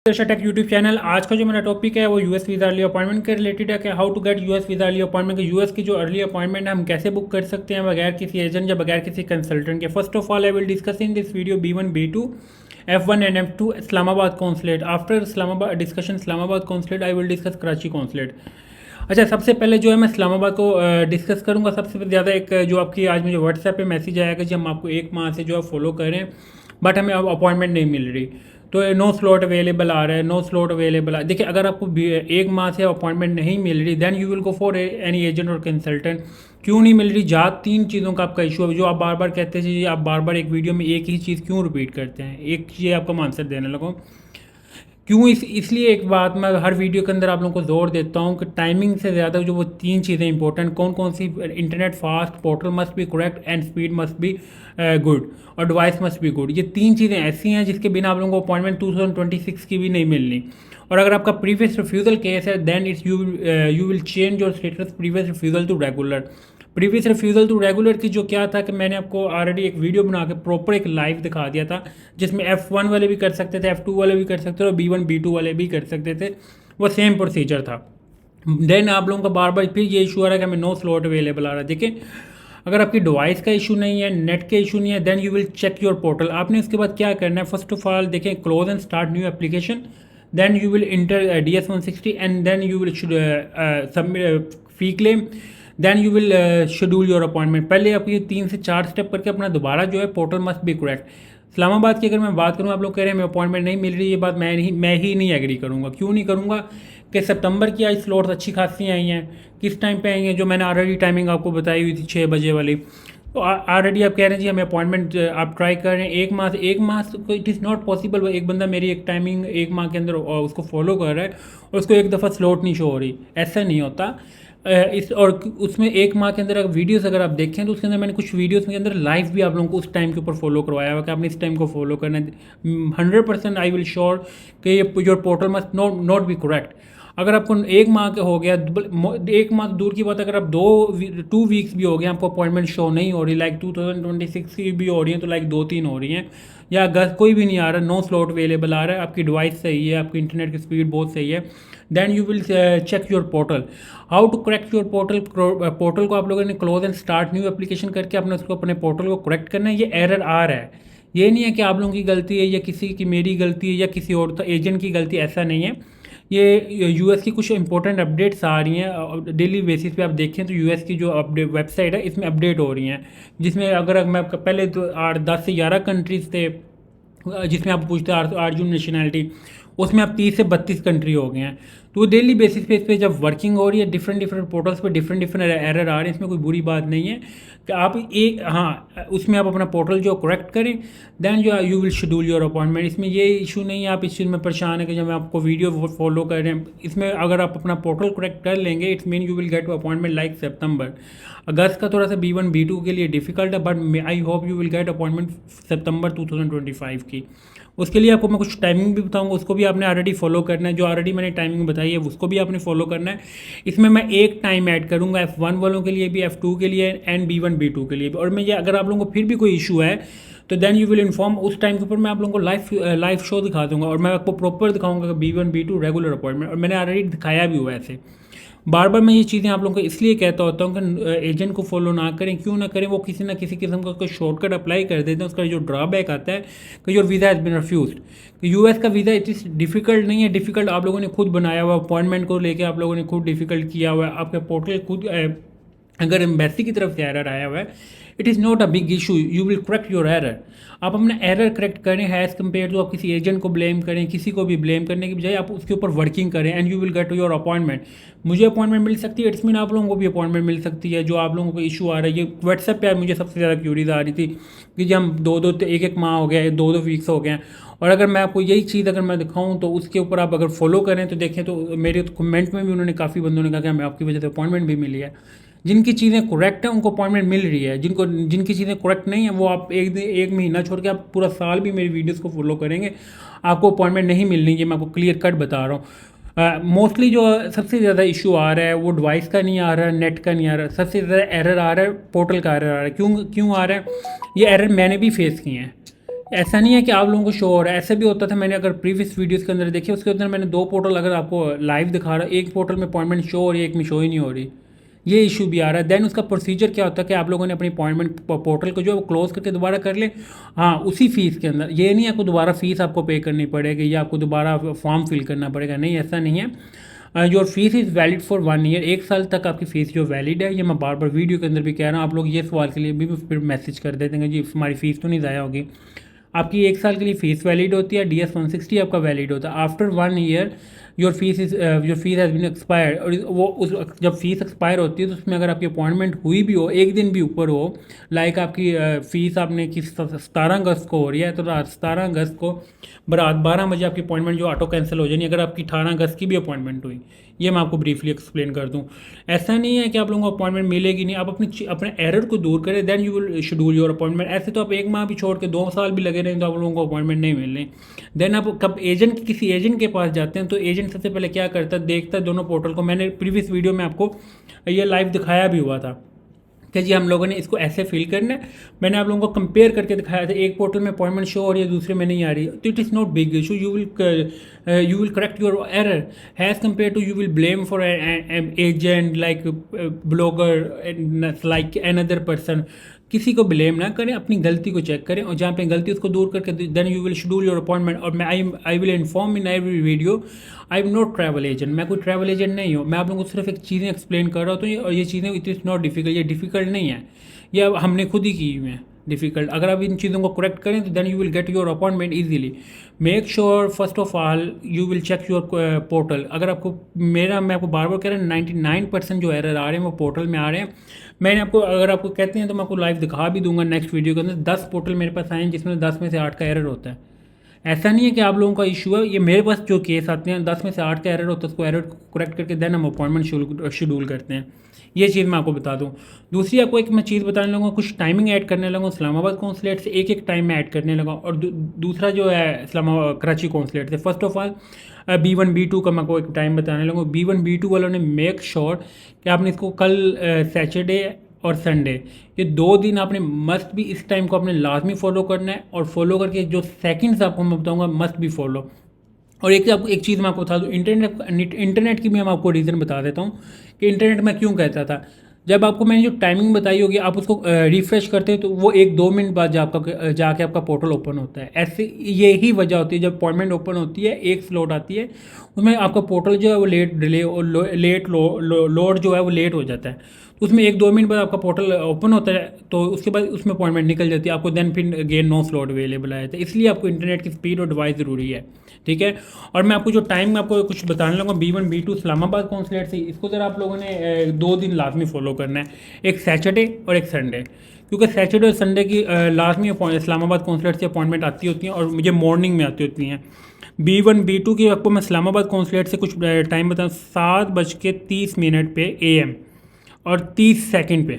Take YouTube channel. आज का जो मेरा टॉपिक है वो यूएस वीज़ा अर्ली अपॉइंटमेंट के रिलेटेड है कि how to get US visa early appointment के यूएस की जो अर्ली अपॉइंटमेंट है हम कैसे बुक कर सकते हैं बगैर किसी एजेंट या बगैर किसी कंसल्टेंट के। First of all I will discuss in this video B1 B2 F1 and F2 Islamabad consulate. After Islamabad discussion Islamabad consulate I will discuss Karachi consulate. अच्छा, सबसे पहले जो है मैं इस्लामाबाद को डिस्कस करूंगा। सबसे ज़्यादा एक जो आपकी आज मुझे व्हाट्सएप पे मैसेज आया कि जी हम आपको एक माह से जो है फॉलो कर रहे हैं बट हमें अब अपॉइंटमेंट नहीं मिल रही, तो नो स्लॉट अवेलेबल आ रहा है, नो स्लॉट अवेलेबल आ। देखिए, अगर आपको एक माह से अपॉइंटमेंट नहीं मिल रही then you will go for any agent और कंसल्टेंट। क्यों नहीं मिल रही? तीन चीज़ों का आपका इशू है जो आप बार बार कहते हैं जी, आप बार बार एक वीडियो में एक ही चीज़ क्यों रिपीट करते हैं। एक चीज़ आपका आंसर देने लगो क्यों। इसलिए एक बात मैं हर वीडियो के अंदर आप लोगों को जोर देता हूँ कि टाइमिंग से ज़्यादा जो वो तीन चीज़ें इंपॉर्टेंट कौन कौन सी, internet fast, portal must be correct and speed must be good और डिवाइस मस्ट बी गुड। ये तीन चीज़ें ऐसी हैं जिसके बिना आप लोगों को अपॉइंटमेंट 2026 की भी नहीं मिलनी। और अगर आपका प्रीवियस रिफ्यूज़ल केस है then it's you will change your status previous refusal to regular. Previous refusal to regular की जो क्या था कि मैंने आपको ऑलरेडी एक वीडियो बना के प्रॉपर एक लाइव दिखा दिया था जिसमें F1 वाले भी कर सकते थे, F2 वाले भी कर सकते थे और B1 B2 वाले भी कर सकते थे। वो सेम प्रोसीजर था। देन आप लोगों का बार बार फिर ये इशू आ रहा है कि हमें नो स्लॉट अवेलेबल आ रहा है। देखिए, अगर आपकी डिवाइस का इशू नहीं है, नेट का इशू नहीं है, then you will check your portal. आपने उसके बाद क्या करना है, फर्स्ट ऑफ ऑल देखें, close and start new application, then you will enter DS-160 and then you will submit fee claim, then you will schedule your appointment. पहले आप ये 3 से 4 स्टेप करके अपना दोबारा जो है portal must be correct. Islamabad की अगर मैं बात करूँ, आप लोग कह रहे हैं हमें अपॉइंटमेंट नहीं मिल रही, ये बात मैं ही नहीं एग्री करूँगा। क्यों नहीं करूँगा कि सितंबर की आज स्लॉट्स अच्छी खासी आई हैं। किस टाइम पे आई हैं? जो मैंने ऑलरेडी टाइमिंग आपको बताई हुई थी 6 बजे वाली। तो ऑलरेडी आप कह रहे हैं जी हमें अपॉइंटमेंट आप ट्राई कर रहे हैं एक माह को इट इज़ नॉट पॉसिबल। एक बंदा मेरी एक टाइमिंग एक माह के अंदर उसको फॉलो कर रहा है और उसको एक दफ़ा स्लॉट नहीं शो हो रही। ऐसा नहीं होता। इस और उसमें एक माह के अंदर अगर वीडियोस अगर आप देखें तो उसके अंदर मैंने कुछ वीडियोस के अंदर लाइव भी आप लोगों को उस टाइम के ऊपर फॉलो करवाया हुआ कि आपने इस टाइम को फॉलो करना है। 100% आई विल श्योर कि ये your portal must not be correct. अगर आपको एक माह का हो गया, एक माह दूर की बात, अगर आप 2 वीक्स भी हो गए आपको अपॉइंटमेंट शो नहीं हो रही, लाइक 2026 की भी हो रही हैं तो लाइक 2-3 हो रही हैं, या अगस्त कोई भी नहीं आ रहा, नो स्लॉट अवेलेबल आ रहा है, आपकी डिवाइस सही है, आपकी इंटरनेट की स्पीड बहुत सही है, then you will check your portal. How to correct your portal. Portal को आप लोगों ने close and start new application करके अपने उसको अपने पोर्टल को करेक्ट करना है। ये एरर आ रहा है, ये नहीं है कि आप लोगों की गलती है या किसी की मेरी गलती है या किसी और एजेंट की गलती, ऐसा नहीं है। ये यूएस की कुछ इंपॉर्टेंट अपडेट्स आ रही हैं डेली बेसिस पे। आप देखें तो यूएस की जो अपडेट वेबसाइट है इसमें अपडेट हो रही हैं, जिसमें अगर मैं पहले तो 10 से 11 कंट्रीज़ थे जिसमें आप पूछते हैं अर्जुन नेशनैलिटी, उसमें आप 30 से 32 कंट्री हो गए हैं। तो डेली बेसिस पे इस पर जब वर्किंग हो रही है डिफरेंट पोर्टल्स पे डिफरेंट एरर आ रहे हैं, इसमें कोई बुरी बात नहीं है कि आप उसमें आप अपना पोर्टल जो करेक्ट करें देन जो you will schedule your appointment. इसमें ये इशू नहीं है आप इस चीज़ में परेशान है कि जब मैं आपको वीडियो फॉलो कर रहे हैं, इसमें अगर आप अपना पोर्टल करेक्ट कर लेंगे it's mean you will get appointment like सितंबर। अगस्त का थोड़ा सा B1 B2 के लिए डिफिकल्ट है but I hope you will get appointment सितंबर 2025 की। उसके लिए आपको मैं कुछ टाइमिंग भी बताऊंगा, उसको भी आपने ऑलरेडी फॉलो करना है। जो ऑलरेडी मैंने टाइमिंग बताई है उसको भी आपने फॉलो करना है। इसमें मैं एक टाइम ऐड करूंगा F1 वालों के लिए भी, F2 के लिए एंड B1 B2 के लिए भी। और मैं ये अगर आप लोगों को फिर भी कोई इशू है तो देन यू विल इन्फॉर्म। उस टाइम के ऊपर मैं आप लोगों को लाइव शो दिखा दूंगा और मैं आपको प्रॉपर दिखाऊंगा B1 B2 रेगुलर अपॉइंटमेंट, और मैंने ऑलरेडी दिखाया भी हुआ ऐसे। बार बार मैं ये चीज़ें आप लोगों को इसलिए कहता होता हूँ कि एजेंट को फॉलो ना करें। क्यों ना करें? वो किसी ना किसी किस्म का कोई शॉर्टकट अप्लाई कर देते हैं, उसका जो ड्रॉबैक आता है कि your visa has been refused. US का वीज़ा इट इज़ डिफ़िकल्ट नहीं है, डिफ़िकल्ट आप लोगों ने खुद बनाया हुआ, अपॉइंटमेंट को लेकर आप लोगों ने खुद डिफ़िकल्ट किया हुआ है। आपका पोर्टल खुद अगर एम्बेसी की तरफ से एरर आया हुआ है it is not a big issue, you will correct your error. आप अपना एरर करेक्ट करें हैज़ कम्पेयर टू आप किसी एजेंट को ब्लेम करें, किसी को भी ब्लेम करने की बजाय आप उसके ऊपर वर्किंग करें and you will get your appointment. मुझे अपॉइंटमेंट मिल सकती है, इट्स मीन आप लोगों को भी अपॉइंटमेंट मिल सकती है। जो आप लोगों को इशू आ रहा है, ये व्हाट्सएप पे मुझे सबसे ज़्यादा क्यूरीज आ रही थी कि जब हम एक माह हो गया, 2 वीक्स हो गए हैं। और अगर मैं आपको यही चीज़ अगर मैं दिखाऊं तो उसके ऊपर आप अगर फॉलो करें तो देखें तो मेरे कमेंट में भी उन्होंने काफ़ी बंदों ने कहा कि हमें आपकी वजह से अपॉइंटमेंट भी मिली है। जिनकी चीज़ें करेक्ट हैं उनको अपॉइंटमेंट मिल रही है, जिनकी चीज़ें करेक्ट नहीं है वो आप एक महीना छोड़ के आप पूरा साल भी मेरी वीडियोस को फॉलो करेंगे आपको अपॉइंटमेंट नहीं मिलनी। ये मैं आपको क्लियर कट बता रहा हूँ। मोस्टली जो सबसे ज़्यादा इशू आ रहा है वो डिवाइस का नहीं आ रहा है, नेट का नहीं आ रहा है, सबसे ज़्यादा एरर आ रहा है पोर्टल का एरर आ रहा है। क्यों आ रहा है? ये एरर मैंने भी फेस किए हैं, ऐसा नहीं है कि आप लोगों को शो हो रहा है, ऐसा भी होता था। मैंने अगर प्रीवियस वीडियोस के अंदर देखिए, उसके अंदर मैंने 2 पोर्टल अगर आपको लाइव दिखा रहा है, एक पोर्टल में अपॉइंटमेंट शो हो रही है, एक में शो ही नहीं हो रही, ये इशू भी आ रहा है। देन उसका प्रोसीजर क्या होता है कि आप लोगों ने अपनी अपॉइंटमेंट पोर्टल को जो है वो क्लोज करके दोबारा कर ले। हाँ, उसी फीस के अंदर, ये नहीं आपको दोबारा फीस आपको पे करनी पड़ेगी या आपको दोबारा फॉर्म फिल करना पड़ेगा, नहीं ऐसा नहीं है। Your fees is valid for 1 year, 1 साल तक आपकी फ़ीस जो वैलिड है। ये मैं बार बार वीडियो के अंदर भी कह रहा हूँ, आप लोग ये सवाल के लिए भी फिर मैसेज कर देते हैं जी हमारी फ़ीस तो नहीं ज़ाया होगी। आपकी 1 साल के लिए फ़ीस वैलिड होती है, DS-160 आपका वैलिड होता है। After 1 year your fees has been expired, और वो उस जब फीस एक्सपायर होती है तो उसमें अगर आपकी अपॉइंटमेंट हुई भी हो, एक दिन भी ऊपर हो, लाइक आपकी फ़ीस आपने किस 17 अगस्त को हो रही है, तो रात 17 अगस्त को रात 12 बजे आपकी अपॉइंटमेंट जो ऑटो कैंसिल हो जानी, अगर आपकी 18 अगस्त की भी अपॉइंटमेंट हुई। ये मैं आपको ब्रीफली एक्सप्लेन कर दूं। ऐसा नहीं है कि आप लोगों को अपॉइंटमेंट मिलेगी नहीं, आप अपने एरर को दूर करें, then you will schedule your appointment. ऐसे तो आप 1 माह भी छोड़ के 2 साल भी लगे रहें तो आप लोगों को अपॉइंटमेंट नहीं मिल रही। देन आप कब किसी एजेंट के पास जाते हैं तो एजेंट सबसे पहले क्या करता है, देखता है दोनों पोर्टल को। मैंने प्रीवियस वीडियो में आपको ये लाइव दिखाया भी हुआ था कि जी हम लोगों ने इसको ऐसे फिल करना है। मैंने आप लोगों को कंपेयर करके दिखाया था, एक पोर्टल में अपॉइंटमेंट शो हो रही है, दूसरे में नहीं आ रही, तो it is not big issue. You will correct your error has compare to you will blame for agent like blogger like another person. किसी को ब्लेम ना करें, अपनी गलती को चेक करें और जहाँ पे गलती उसको दूर करके then you will schedule your appointment. और मैं I will inform in every video I am not travel agent, मैं कोई ट्रैवल एजेंट नहीं हूँ। मैं आप लोगों को सिर्फ एक चीज़ें एक्सप्लेन कर रहा हूँ, और ये चीज़ें इट इज़ नॉट डिफिकल्ट, ये डिफिकल्ट नहीं है, ये अब हमने खुद ही की हुई है डिफ़िकल्ट। अगर आप इन चीज़ों को करेक्ट करें तो then you will get your appointment easily. Make sure first of all you will check your portal. अगर आपको मैं आपको बार बार कह रहा हूँ 99% जो एरर आ रहे हैं वो पोर्टल में आ रहे हैं। मैंने आपको, अगर आपको कहते हैं तो मैं आपको लाइव दिखा भी दूंगा नेक्स्ट वीडियो के अंदर। 10 पोर्टल मेरे पास आए हैं जिसमें 10 में से 8 का एरर होता है। ऐसा नहीं है कि आप लोगों का इशू है, ये मेरे पास जो केस आते हैं 10 में से 8 का एरर होता है, उसको एरर को करेक्ट करके देन हम अपॉइंटमेंट शेड्यूल करते हैं। ये चीज़ मैं आपको बता दूं। दूसरी आपको एक मैं चीज़ बताने लगा, कुछ टाइमिंग ऐड करने लगा इस्लामाबाद कौंसलेट से, एक टाइम में ऐड करने लगा, और दूसरा जो है इस्लामाबाद कराची कौंसलेट से। First of all B1 B2 का मैं आपको एक टाइम बताने लगा। B1 B2 वालों ने मेक श्योर कि आपने इसको कल सैटरडे और संडे, ये 2 दिन आपने मस्ट भी इस टाइम को आपने लाजमी फॉलो करना है, और फॉलो करके जो सेकंड्स आपको मैं बताऊंगा मस्ट भी फॉलो। और एक चीज़ मैं आपको बता दूँ, इंटरनेट की भी मैं आपको रीज़न बता देता हूँ कि इंटरनेट में क्यों कहता था। जब आपको मैंने जो टाइमिंग बताई होगी आप उसको रिफ़्रेश करते हैं तो वो 1-2 मिनट बाद जाके आपका पोर्टल ओपन होता है। ऐसे यही वजह होती है, जब अपॉइंटमेंट ओपन होती है एक स्लॉट आती है उसमें आपका पोर्टल जो है वो लेट डिले और लोड जो है वो लेट हो जाता है। तो उसमें 1-2 मिनट बाद आपका पोर्टल ओपन होता है, तो उसके बाद उसमें अपॉइंटमेंट निकल जाती है आपको, देन फिर अगेन नो स्लॉट अवेलेबल आया था। इसलिए आपको इंटरनेट की स्पीड और डिवाइस ज़रूरी है, ठीक है। और मैं आपको जो टाइम आपको कुछ बताने लगा B1 B2 इस्लामाबाद कौंसलेट से, इसको ज़रा आप लोगों ने 2 दिन लाजमी फॉलो करना है, एक सैटरडे और एक संडे। क्योंकि सैटरडे और संडे की लाजमी इस्लामाबाद कौंसलेट से अपॉइंटमेंट आती होती हैं और मुझे मॉर्निंग में आती होती हैं। B1 B2 की आपको मैं इस्लामाबाद कौंसलेट से कुछ टाइम बताऊँ, 7:30 पे AM और 30 सेकंड पे,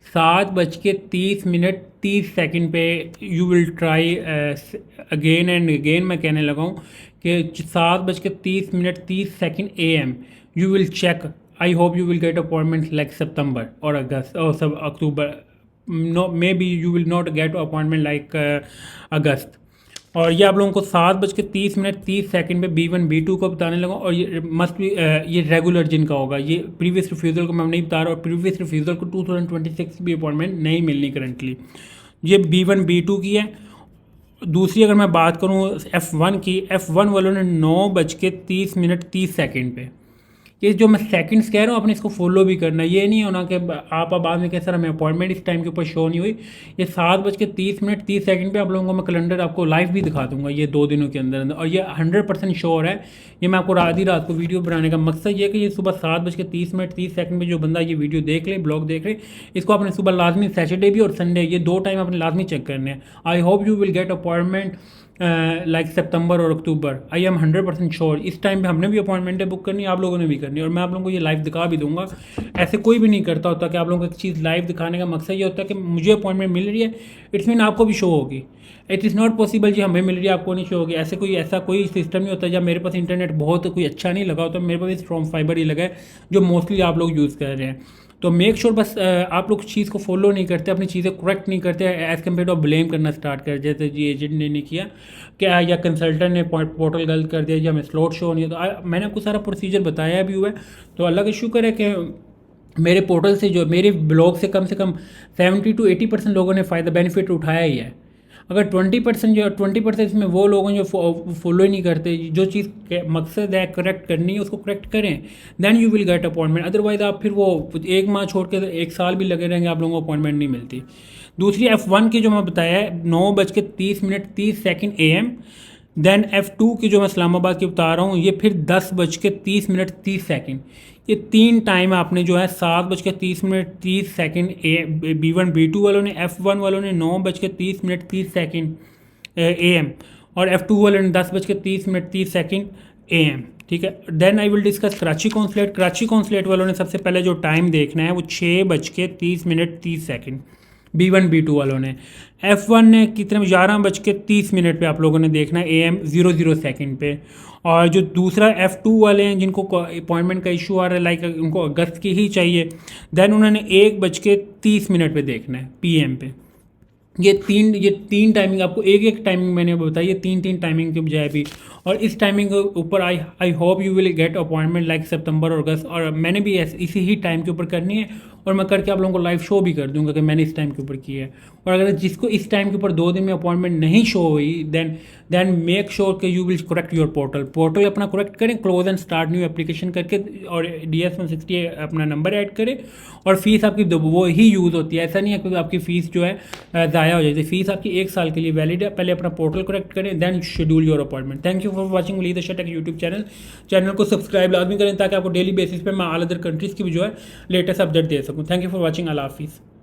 7:30 पे you will try again and again. मैं कहने लगा हूँ कि 7:30 AM you will check. I hope you will get appointment like सितंबर और अगस्त और सब अक्टूबर। No maybe you will not get appointment like अगस्त। और ये आप लोगों को 7:30 पे B1 B2 को बताने लगा। और ये मस्ट भी ये रेगुलर जिनका होगा, ये प्रीवियस रिफ्यूज़ल को मैं नहीं बता रहा, और प्रीवियस रिफ्यूज़ल को 2026 की भी अपॉइंटमेंट नहीं मिलनी करंटली। ये B1 B2 की है। दूसरी अगर मैं बात करूँ F1 की, F1 वालों ने 9:30 पे, ये जो मैं सेकंड्स कह रहा हूँ आपने इसको फॉलो भी करना है। ये नहीं होना कि आप बाद में कह सर हमें अपॉइंटमेंट इस टाइम के ऊपर शो नहीं हुई। ये 7:30 पे आप लोगों को मैं कैलेंडर आपको लाइव भी दिखा दूंगा ये 2 दिनों के अंदर अंदर, और ये 100% श्योर है। ये मैं आपको आधी रात को वीडियो बनाने का मकसद ये है कि ये सुबह 7:30 पे जो बंदा ये वीडियो देख ले, ब्लॉग देख ले, इसको आपने सुबह लाजमी सैटरडे भी और संडे ये 2 टाइम आपने लाजमी चेक करने हैं। I hope you will get appointment like सितंबर और अक्टूबर। I am 100% sure. इस टाइम पे हमने भी अपॉइंटमेंटें बुक करनी है, आप लोगों ने भी करनी है, और मैं आप लोगों को ये लाइव दिखा भी दूंगा। ऐसे कोई भी नहीं करता होता कि आप लोगों को एक चीज़ लाइव दिखाने का मकसद ये होता है कि मुझे अपॉइंटमेंट मिल रही है, इट्स मीन आपको भी शो होगी। इट इज़ नॉट पॉसिबल जी हमें मिल रही है आपको नहीं शो होगी। ऐसा कोई सिस्टम नहीं होता। जब मेरे पास इंटरनेट बहुत कोई अच्छा नहीं लगा होता, मेरे पास स्ट्रॉन्ग फाइबर ही लगा है जो मोस्टली आप लोग यूज़ कर रहे हैं। तो मेक श्योर बस आप लोग चीज़ को फॉलो नहीं करते, अपनी चीज़ें करेक्ट नहीं करते, एज़ कम्पेयर टू ब्लेम करना स्टार्ट कर, जैसे जी एजेंट ने नहीं किया क्या, या कंसल्टेंट ने पोर्टल गलत कर दिया, या हमें स्लॉट शो नहीं है। तो मैंने आपको सारा प्रोसीजर बताया भी हुआ है। तो अल्लाह का शुक्र है कि मेरे पोर्टल से जो मेरे ब्लॉग से कम 70 to 80% लोगों ने फ़ायदा बेनिफिट उठाया ही है। अगर 20% इसमें वो लोग हैं जो फॉलो ही नहीं करते, जो चीज़ मकसद है करेक्ट करनी है उसको करेक्ट करें, then you will get appointment. Otherwise आप फिर वो 1 माह छोड़ के 1 साल भी लगे रहेंगे, आप लोगों को अपॉइंटमेंट नहीं मिलती। दूसरी F1 की जो मैं बताया है 9:30 AM। देन F2 की जो मैं इस्लामाबाद की बता रहा हूँ ये फिर 10:30 ये 3 टाइम आपने जो है 7:30 B1 B2 वालों ने, F1 वालों ने 9:30 AM और F2 वालों ने 10:30 AM। ठीक है। Then I will discuss Karachi consulate वालों ने सबसे पहले जो टाइम देखना है वो 6:30 B1 B2 वालों ने। F1 ने कितने 11:30 पे आप लोगों ने देखना है AM 00 पे। और जो दूसरा F2 वाले हैं जिनको अपॉइंटमेंट का इशू आ रहा है, लाइक उनको अगस्त की ही चाहिए, देन उन्होंने 1:30 पे देखना है PM पे। ये तीन टाइमिंग आपको एक टाइमिंग मैंने बताई, ये तीन टाइमिंग के बजाय भी। और इस टाइमिंग के ऊपर I hope you will get appointment like सितंबर और अगस्त। और मैंने भी इसी ही टाइम के ऊपर करनी है, और मैं करके आप लोगों को लाइव शो भी कर दूंगा कि मैंने इस टाइम के ऊपर किया है। और अगर जिसको इस टाइम के ऊपर 2 दिन में अपॉइंटमेंट नहीं शो हुई, देन मेक श्योर कि you will correct your portal अपना करेक्ट करें, close and start new application करके, और DS160 अपना नंबर ऐड करें। और फीस आपकी वो ही यूज़ होती है, ऐसा नहीं है क्योंकि आपकी फ़ीस जो है ज़ाया हो जाती है। फीस आपकी 1 साल के लिए वैलिड है। पहले अपना पोर्टल करेक्ट करें, then schedule your appointment. Thank you for watching Waleed Arshad Tech YouTube channel को सब्सक्राइब लाजमी करें ताकि आपको डेली बेसिस पे मैं ऑल अदर कंट्रीज़ की भी जो है लेटेस्ट अपडेट दे सकूँ। Thank you for watching. अल्लाह हाफिज़।